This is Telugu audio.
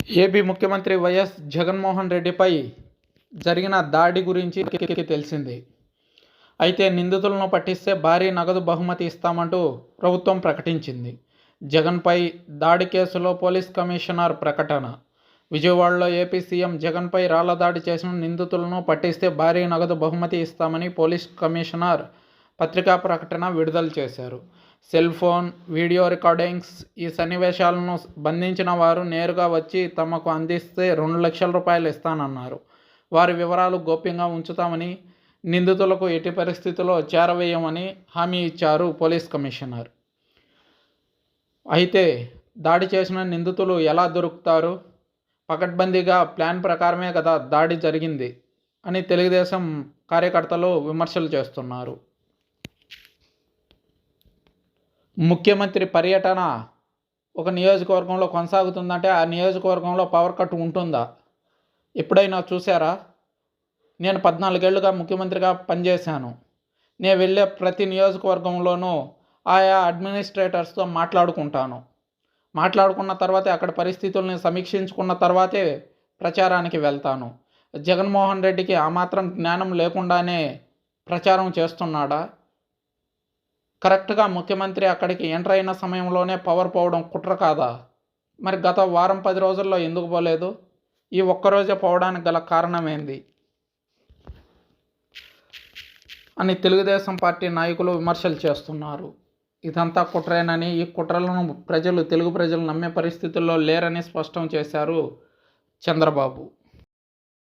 ఏపీ ముఖ్యమంత్రి వైఎస్ జగన్మోహన్ రెడ్డిపై జరిగిన దాడి గురించి తెలిసింది. అయితే నిందితులను పట్టిస్తే భారీ నగదు బహుమతి ఇస్తామంటూ ప్రభుత్వం ప్రకటించింది. జగన్పై దాడి కేసులో పోలీస్ కమిషనర్ ప్రకటన. విజయవాడలో ఏపీ సీఎం జగన్పై రాళ్ల దాడి చేసిన నిందితులను పట్టిస్తే భారీ నగదు బహుమతి ఇస్తామని పోలీస్ కమిషనర్ పత్రికా ప్రకటన విడుదల చేశారు. సెల్ ఫోన్, వీడియో రికార్డింగ్స్, ఈ సన్నివేశాలను బంధించిన వారు నేరుగా వచ్చి తమకు అందిస్తే 2 లక్షల రూపాయలు ఇస్తానన్నారు. వారి వివరాలు గోప్యంగా ఉంచుతామని, నిందితులకు ఎట్టి పరిస్థితుల్లో చేరవేయమని హామీ ఇచ్చారు పోలీస్ కమిషనర్. అయితే దాడి చేసిన నిందితులు ఎలా దొరుకుతారు? పకడ్బందీగా ప్లాన్ ప్రకారమే కదా దాడి జరిగింది అని తెలుగుదేశం కార్యకర్తలు విమర్శలు చేస్తున్నారు. ముఖ్యమంత్రి పర్యటన ఒక నియోజకవర్గంలో కొనసాగుతుందంటే ఆ నియోజకవర్గంలో పవర్ కట్ ఉంటుందా? ఎప్పుడైనా చూసారా? నేను 14 ఏళ్లుగా ముఖ్యమంత్రిగా పనిచేశాను. నేను వెళ్ళే ప్రతి నియోజకవర్గంలోనూ ఆయా అడ్మినిస్ట్రేటర్స్తో మాట్లాడుకున్న తర్వాతే అక్కడ పరిస్థితుల్ని సమీక్షించుకున్న తర్వాతే ప్రచారానికి వెళ్తాను. జగన్మోహన్ రెడ్డికి ఆ మాత్రం జ్ఞానం లేకుండానే ప్రచారం చేస్తున్నాడా? కరెక్ట్గా ముఖ్యమంత్రి అక్కడికి ఎంటర్ అయిన సమయంలోనే పవర్ పోవడం కుట్ర కాదా? మరి గత వారం 10 రోజుల్లో ఎందుకు పోలేదు? ఈ ఒక్కరోజే పోవడానికి గల కారణం ఏంది అని తెలుగుదేశం పార్టీ నాయకులు విమర్శలు చేస్తున్నారు. ఇదంతా కుట్రేనని, ఈ కుట్రలను తెలుగు ప్రజలు నమ్మే పరిస్థితుల్లో లేరని స్పష్టం చేశారు చంద్రబాబు.